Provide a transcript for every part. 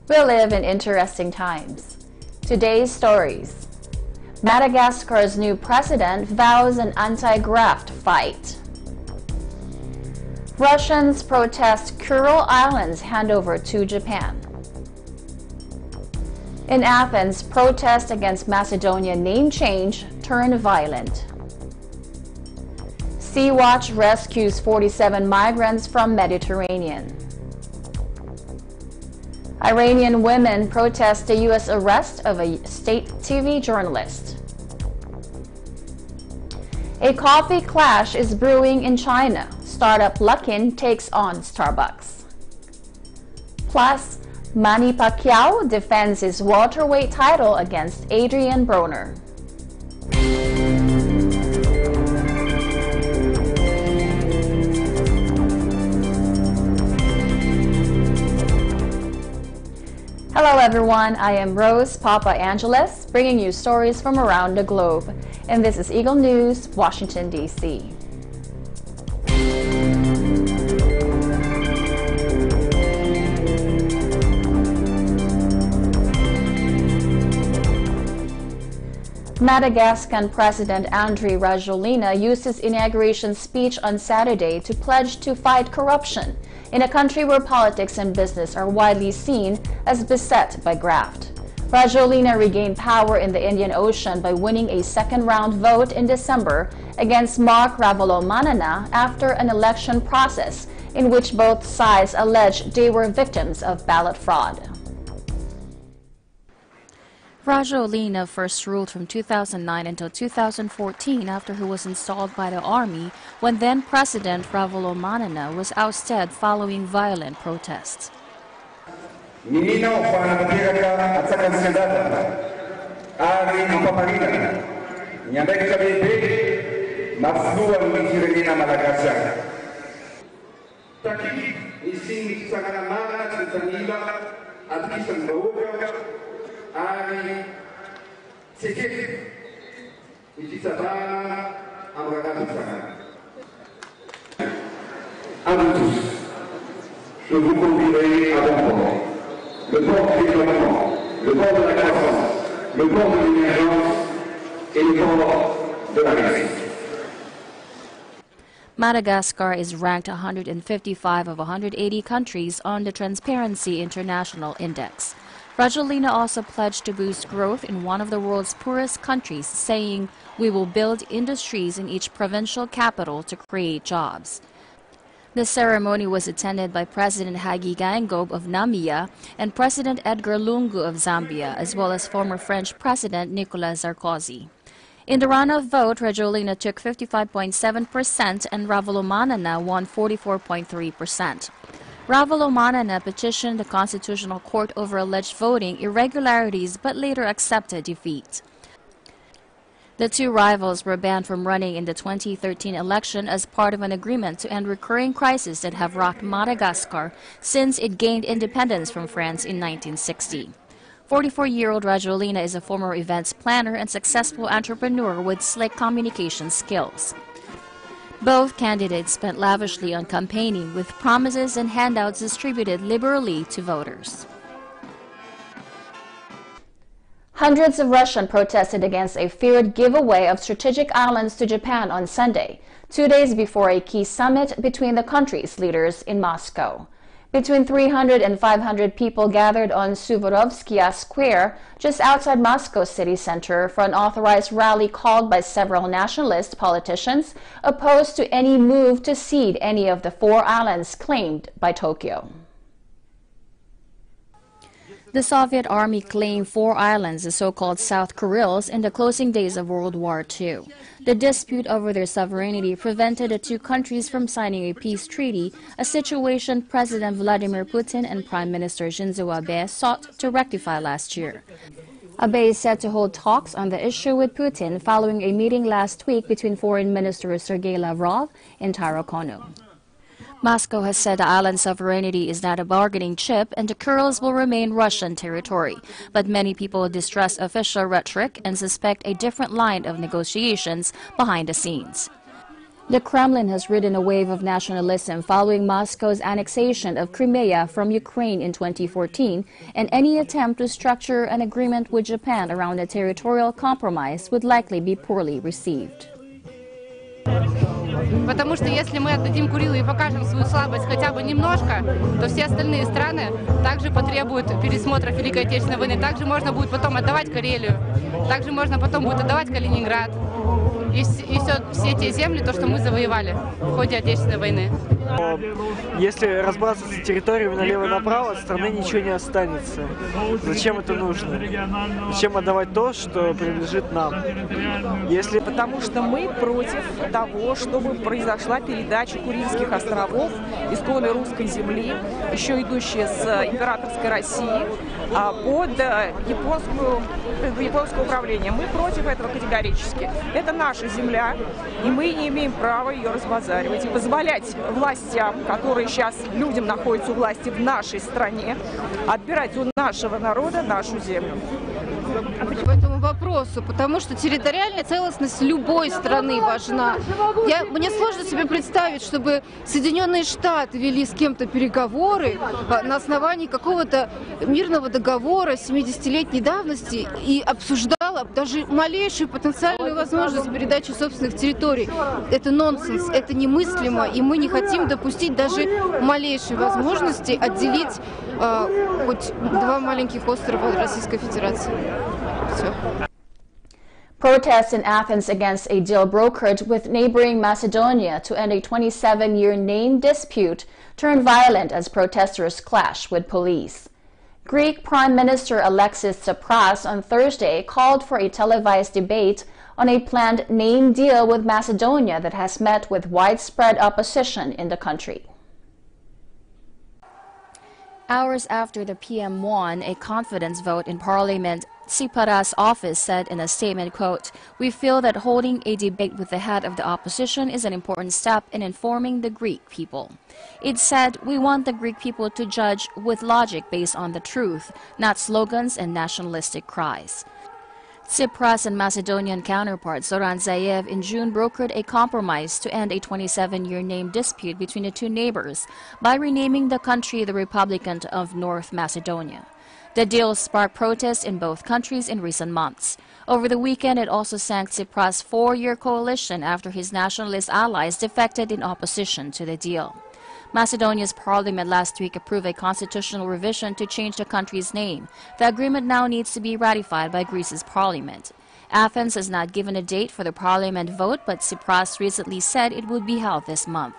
We live in interesting times. Today's stories. Madagascar's new president vows an anti-graft fight. Russians protest Kuril Islands handover to Japan. In Athens, protest against Macedonia name change turned violent. Sea Watch rescues 47 migrants from Mediterranean. Iranian women protest the U.S. arrest of a state TV journalist. A coffee clash is brewing in China. Startup Luckin takes on Starbucks. Plus, Manny Pacquiao defends his welterweight title against Adrien Broner. Hello everyone, I am Rose Papa Angeles, bringing you stories from around the globe. And this is Eagle News, Washington, D.C. Madagascar President Andry Rajoelina used his inauguration speech on Saturday to pledge to fight corruption in a country where politics and business are widely seen as beset by graft. Rajoelina regained power in the Indian Ocean by winning a second-round vote in December against Mark Ravalomanana after an election process in which both sides alleged they were victims of ballot fraud. Rajoelina first ruled from 2009 until 2014 after he was installed by the army when then-President Ravalomanana was ousted following violent protests. Niminaw pananatiraka at sa kansyandata, ari ang papangina, nyamek sa bibig, masluwang ng sirenina Madagascar. Takik ising sa kanamanan sa sanila at isang mahugaw, ari sikit, isisabana ang ragatusan. Abutus, subukong bilay abang le port du développement, le port de la croissance, le port de l'émergence et le port de la réussite. Madagascar is ranked 155 of 180 countries on the Transparency International Index. Rajoelina also pledged to boost growth in one of the world's poorest countries, saying, "We will build industries in each provincial capital to create jobs." The ceremony was attended by President Hage Geingob of Namibia and President Edgar Lungu of Zambia, as well as former French President Nicolas Sarkozy. In the runoff vote, Rajoelina took 55.7% and Ravalomanana won 44.3%. Ravalomanana petitioned the Constitutional Court over alleged voting irregularities but later accepted defeat. The two rivals were banned from running in the 2013 election as part of an agreement to end recurring crises that have rocked Madagascar since it gained independence from France in 1960. 44-year-old Rajoelina is a former events planner and successful entrepreneur with slick communication skills. Both candidates spent lavishly on campaigning, with promises and handouts distributed liberally to voters. Hundreds of Russians protested against a feared giveaway of strategic islands to Japan on Sunday, 2 days before a key summit between the country's leaders in Moscow. Between 300 and 500 people gathered on Suvorovskaya Square, just outside Moscow city center, for an authorized rally called by several nationalist politicians opposed to any move to cede any of the 4 islands claimed by Tokyo. The Soviet Army claimed 4 islands, the so-called South Kurils, in the closing days of World War II. The dispute over their sovereignty prevented the two countries from signing a peace treaty, a situation President Vladimir Putin and Prime Minister Shinzo Abe sought to rectify last year. Abe is set to hold talks on the issue with Putin following a meeting last week between Foreign Minister Sergei Lavrov and Taro Kono. Moscow has said the island sovereignty is not a bargaining chip and the Kurils will remain Russian territory. But many people distrust official rhetoric and suspect a different line of negotiations behind the scenes. The Kremlin has ridden a wave of nationalism following Moscow's annexation of Crimea from Ukraine in 2014, and any attempt to structure an agreement with Japan around a territorial compromise would likely be poorly received. Потому что если мы отдадим Курилу и покажем свою слабость хотя бы немножко, то все остальные страны также потребуют пересмотра Великой Отечественной войны. Также можно будет потом отдавать Карелию, также можно потом будет отдавать Калининград и все те земли, то, что мы завоевали в ходе Отечественной войны. Если разбрасываться территориями налево и направо, от страны ничего не останется. Зачем это нужно? Зачем отдавать то, что принадлежит нам? Потому что мы против того, чтобы произошла передача Курильских островов, исконной русской земли, еще идущая с императорской России, под японское управление. Мы против этого категорически. Это наша земля, и мы не имеем права ее разбазаривать и позволять властям, которые сейчас людям находятся у власти в нашей стране, отбирать у нашего народа нашу землю. По этому вопросу, потому что территориальная целостность любой страны важна. Мне сложно себе представить, чтобы Соединенные Штаты вели с кем-то переговоры на основании какого-то мирного договора 70-летней давности и обсуждала даже малейшую потенциальную возможность передачи собственных территорий. Это нонсенс, это немыслимо, и мы не хотим допустить даже малейшей возможности отделить хоть два маленьких острова от Российской Федерации. Все. Protests in Athens against a deal brokered with neighboring Macedonia to end a 27-year name dispute turned violent as protesters clashed with police. Greek Prime Minister Alexis Tsipras on Thursday called for a televised debate on a planned name deal with Macedonia that has met with widespread opposition in the country. Hours after the PM won a confidence vote in Parliament, Tsipras' office said in a statement, quote, "We feel that holding a debate with the head of the opposition is an important step in informing the Greek people." It said, "We want the Greek people to judge with logic based on the truth, not slogans and nationalistic cries." Tsipras and Macedonian counterpart Zoran Zaev in June brokered a compromise to end a 27-year name dispute between the two neighbors by renaming the country the Republic of North Macedonia. The deal sparked protests in both countries in recent months. Over the weekend, it also sank Tsipras' four-year coalition after his nationalist allies defected in opposition to the deal. Macedonia's parliament last week approved a constitutional revision to change the country's name. The agreement now needs to be ratified by Greece's parliament. Athens has not given a date for the parliament vote, but Tsipras recently said it would be held this month.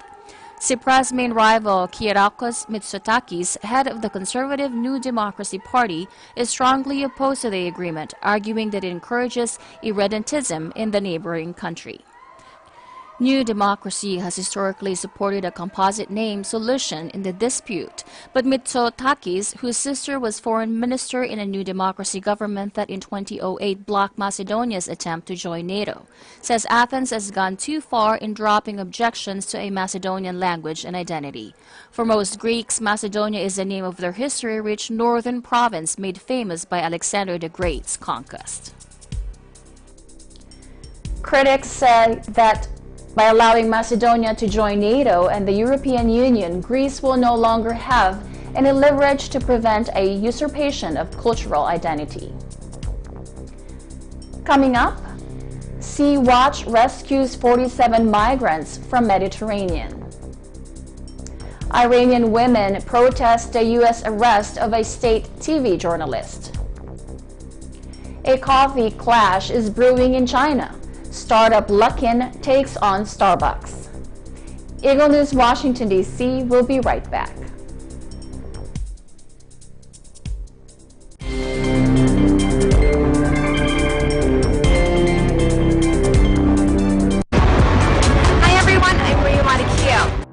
Tsipras' main rival, Kyriakos Mitsotakis, head of the conservative New Democracy Party, is strongly opposed to the agreement, arguing that it encourages irredentism in the neighboring country. New Democracy has historically supported a composite name solution in the dispute, but Mitsotakis, whose sister was foreign minister in a New Democracy government that in 2008 blocked Macedonia's attempt to join NATO, says Athens has gone too far in dropping objections to a Macedonian language and identity. For most Greeks, Macedonia is the name of their history-rich northern province made famous by Alexander the Great's conquest. Critics say that by allowing Macedonia to join NATO and the European Union, Greece will no longer have any leverage to prevent a usurpation of cultural identity. Coming up, Sea Watch rescues 47 migrants from Mediterranean. Iranian women protest the U.S. arrest of a state TV journalist. A coffee clash is brewing in China. Startup Luckin takes on Starbucks. Eagle News Washington, D.C. will be right back. Hi everyone, I'm Manny Pacquiao.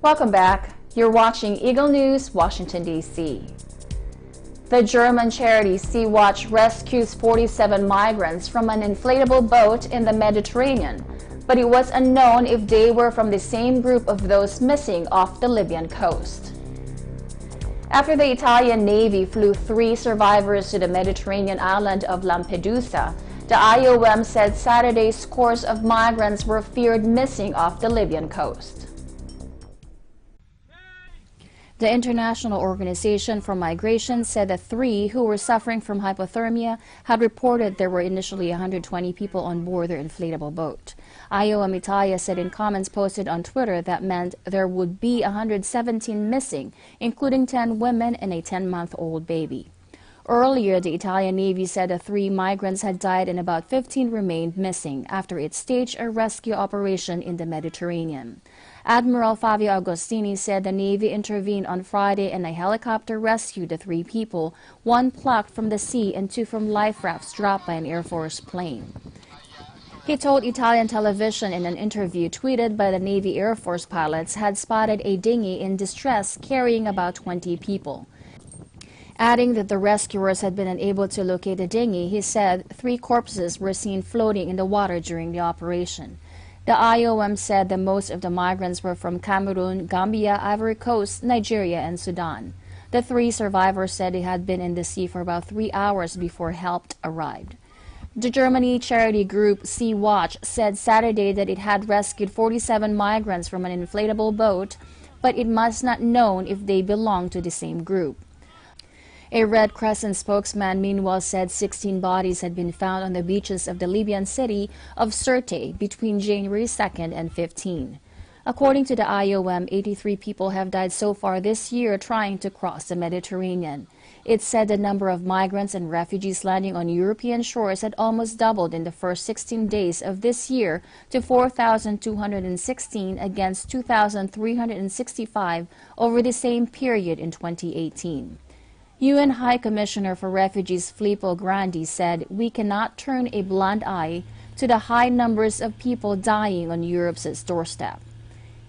Welcome back. You're watching Eagle News, Washington, D.C. The German charity Sea-Watch rescues 47 migrants from an inflatable boat in the Mediterranean, but it was unknown if they were from the same group of those missing off the Libyan coast. After the Italian Navy flew 3 survivors to the Mediterranean island of Lampedusa, the IOM said Saturday scores of migrants were feared missing off the Libyan coast. The International Organization for Migration said that 3 who were suffering from hypothermia had reported there were initially 120 people on board their inflatable boat. IOM Italia said in comments posted on Twitter that meant there would be 117 missing, including 10 women and a 10-month-old baby. Earlier, the Italian Navy said that 3 migrants had died and about 15 remained missing after it staged a rescue operation in the Mediterranean. Admiral Fabio Agostini said the Navy intervened on Friday and a helicopter rescued the 3 people, 1 plucked from the sea and 2 from life rafts dropped by an Air Force plane. He told Italian television in an interview tweeted by the Navy Air Force pilots had spotted a dinghy in distress carrying about 20 people. Adding that the rescuers had been unable to locate the dinghy, he said 3 corpses were seen floating in the water during the operation. The IOM said that most of the migrants were from Cameroon, Gambia, Ivory Coast, Nigeria, and Sudan. The 3 survivors said they had been in the sea for about 3 hours before help arrived. The Germany charity group Sea-Watch said Saturday that it had rescued 47 migrants from an inflatable boat, but it must not known if they belonged to the same group. A Red Crescent spokesman meanwhile said 16 bodies had been found on the beaches of the Libyan city of Sirte between January 2nd and 15. According to the IOM, 83 people have died so far this year trying to cross the Mediterranean. It said the number of migrants and refugees landing on European shores had almost doubled in the first 16 days of this year to 4,216 against 2,365 over the same period in 2018. UN High Commissioner for Refugees Filippo Grandi said we cannot turn a blind eye to the high numbers of people dying on Europe's doorstep.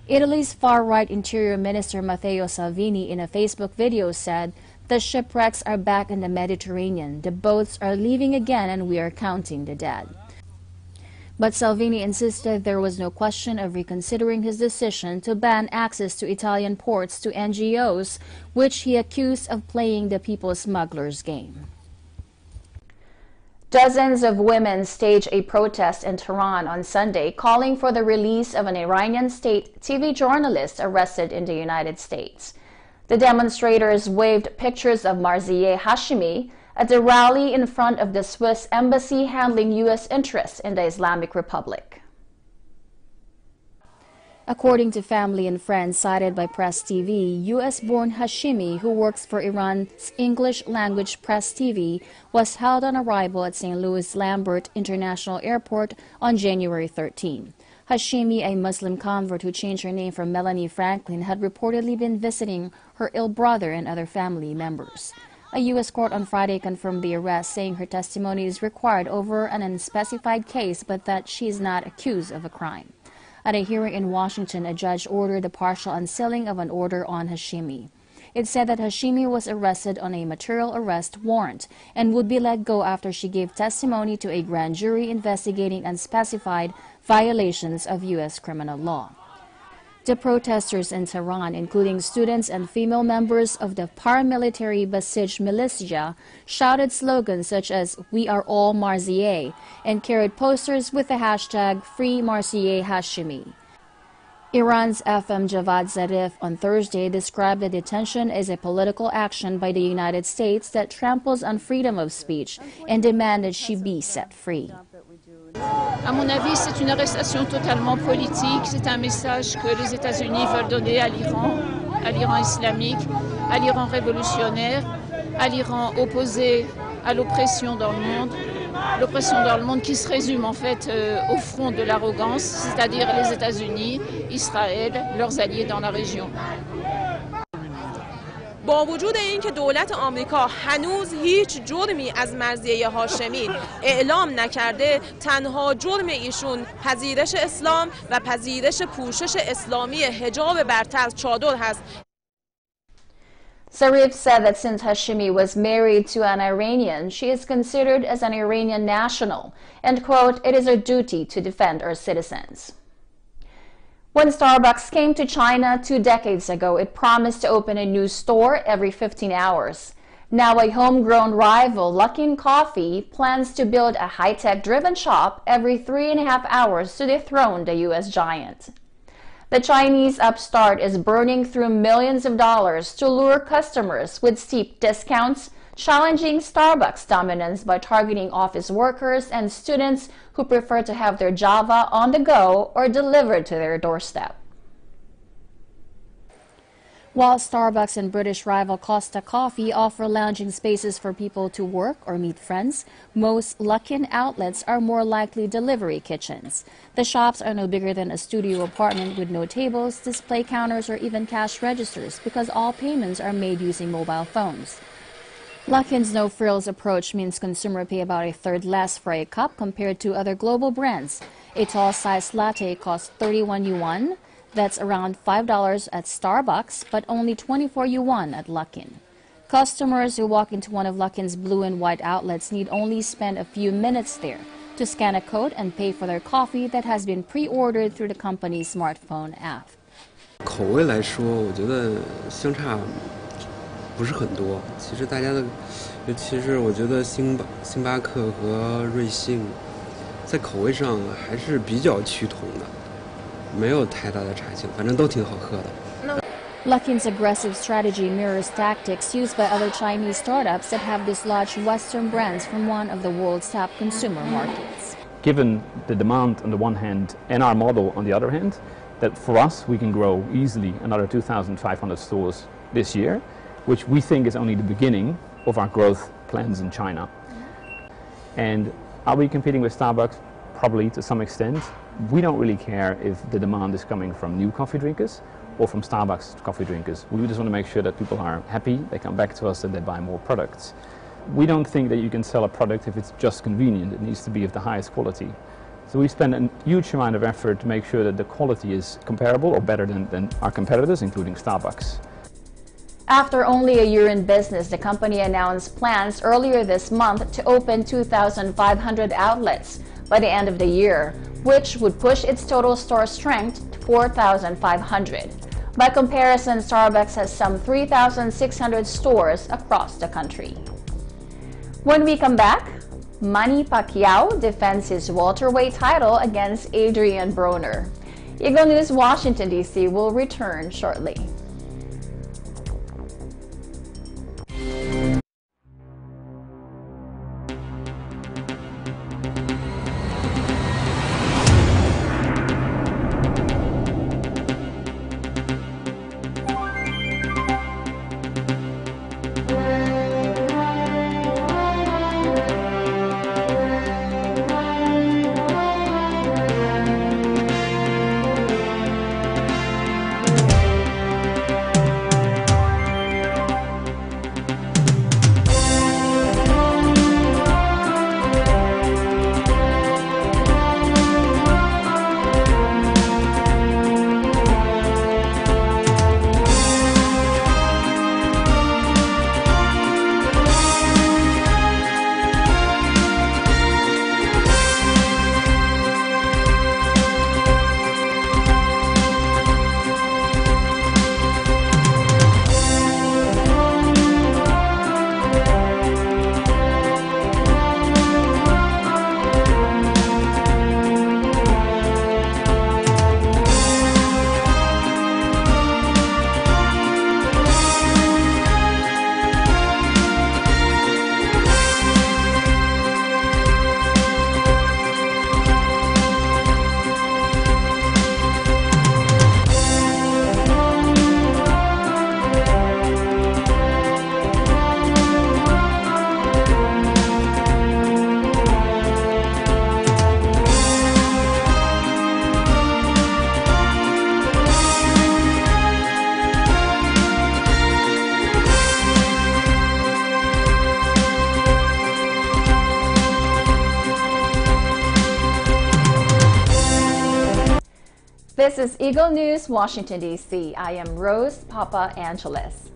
Italy's far-right Interior Minister Matteo Salvini in a Facebook video said the shipwrecks are back in the Mediterranean, the boats are leaving again and we are counting the dead. But Salvini insisted there was no question of reconsidering his decision to ban access to Italian ports to NGOs, which he accused of playing the people smugglers' game. Dozens of women staged a protest in Tehran on Sunday calling for the release of an Iranian state TV journalist arrested in the United States. The demonstrators waved pictures of Marzieh Hashemi at a rally in front of the Swiss embassy handling U.S. interests in the Islamic Republic. According to family and friends cited by Press TV, U.S.-born Hashemi, who works for Iran's English-language Press TV, was held on arrival at St. Louis Lambert International Airport on January 13. Hashemi, a Muslim convert who changed her name from Melanie Franklin, had reportedly been visiting her ill brother and other family members. A U.S. court on Friday confirmed the arrest, saying her testimony is required over an unspecified case, but that she is not accused of a crime. At a hearing in Washington, a judge ordered the partial unsealing of an order on Hashemi. It said that Hashemi was arrested on a material arrest warrant and would be let go after she gave testimony to a grand jury investigating unspecified violations of U.S. criminal law. The protesters in Tehran, including students and female members of the paramilitary Basij militia, shouted slogans such as "We are all Marzieh" and carried posters with the hashtag "Free Marzieh Hashemi." Iran's FM Javad Zarif on Thursday described the detention as a political action by the United States that tramples on freedom of speech and demanded she be set free. À mon avis, c'est une arrestation totalement politique. C'est un message que les États-Unis veulent donner à l'Iran islamique, à l'Iran révolutionnaire, à l'Iran opposé à l'oppression dans le monde qui se résume en fait au front de l'arrogance, c'est-à-dire les États-Unis, Israël, leurs alliés dans la région. با وجود اینکه دولت آمریکا هنوز هیچ جرمی از مرضیه هاشمی اعلام نکرده، تنها جرم ایشون پذیرش اسلام و پذیرش پوشش اسلامی حجاب برتر چادر هست. Zarif said that since Hashemi was married to an Iranian, she is considered as an Iranian national, and, quote, it is our duty to defend our citizens. When Starbucks came to China 2 decades ago, it promised to open a new store every 15 hours. Now a homegrown rival, Luckin Coffee, plans to build a high-tech driven shop every 3.5 hours to dethrone the U.S. giant. The Chinese upstart is burning through millions of dollars to lure customers with steep discounts, challenging Starbucks' dominance by targeting office workers and students who prefer to have their Java on the go or delivered to their doorstep. While Starbucks and British rival Costa Coffee offer lounging spaces for people to work or meet friends, most Luckin outlets are more likely delivery kitchens. The shops are no bigger than a studio apartment with no tables, display counters, or even cash registers because all payments are made using mobile phones. Luckin's no-frills approach means consumers pay about 1/3 less for a cup compared to other global brands. A tall-sized latte costs 31 yuan. That's around $5 at Starbucks, but only 24 yuan at Luckin. Customers who walk into one of Luckin's blue and white outlets need only spend a few minutes there to scan a code and pay for their coffee that has been pre-ordered through the company's smartphone app. 口味来说，我觉得相差不是很多。其实大家的，尤其是我觉得星巴克和瑞幸，在口味上还是比较趋同的。 没有太大的差距，反正都挺好喝的。 Luckin's aggressive strategy mirrors tactics used by other Chinese startups that have dislodged Western brands from one of the world's top consumer markets. Given the demand on the one hand and our model on the other hand, that for us we can grow easily another 2,500 stores this year, which we think is only the beginning of our growth plans in China. And are we competing with Starbucks? Probably to some extent. We don't really care if the demand is coming from new coffee drinkers or from Starbucks coffee drinkers. We just want to make sure that people are happy, they come back to us and they buy more products. We don't think that you can sell a product if it's just convenient. It needs to be of the highest quality. So we spend a huge amount of effort to make sure that the quality is comparable or better than our competitors, including Starbucks. After only a year in business, the company announced plans earlier this month to open 2,500 outlets by the end of the year, which would push its total store strength to 4,500. By comparison, Starbucks has some 3,600 stores across the country. When we come back, Manny Pacquiao defends his welterweight title against Adrien Broner. Eagle News Washington, D.C. will return shortly. This is Eagle News, Washington, D.C. I am Rose Papa Angeles.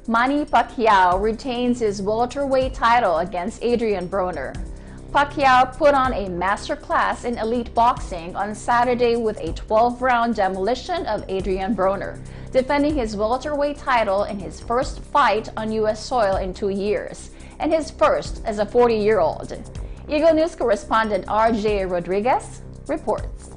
Manny Pacquiao retains his welterweight title against Adrien Broner. Pacquiao put on a masterclass in elite boxing on Saturday with a 12-round demolition of Adrien Broner, defending his welterweight title in his first fight on U.S. soil in 2 years, and his first as a 40-year-old. Eagle News correspondent R.J. Rodriguez reports.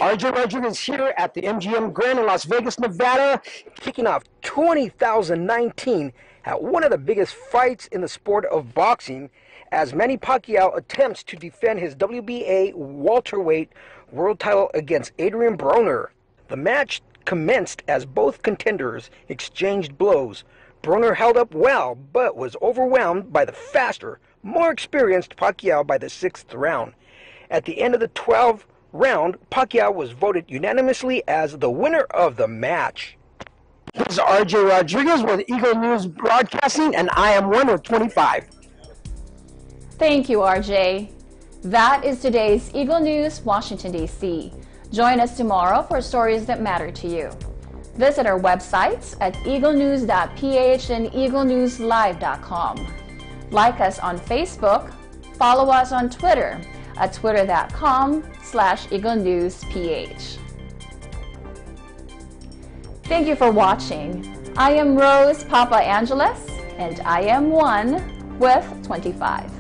Adrien Broner here at the MGM Grand in Las Vegas, Nevada, kicking off 2019 at one of the biggest fights in the sport of boxing as Manny Pacquiao attempts to defend his WBA welterweight world title against Adrien Broner. The match commenced as both contenders exchanged blows. Broner held up well, but was overwhelmed by the faster, more experienced Pacquiao by the 6th round. At the end of the 12th round, Pacquiao was voted unanimously as the winner of the match. This is R.J. Rodriguez with Eagle News Broadcasting, and I am one of 25. Thank you, R.J. That is today's Eagle News, Washington, D.C. Join us tomorrow for stories that matter to you. Visit our websites at Eaglenews.PH and EagleNewsLive.com. Like us on Facebook, follow us on Twitter at twitter.com/EagleNewsPH. Thank you for watching. I am Rose Papa Angeles, and I am one with 25.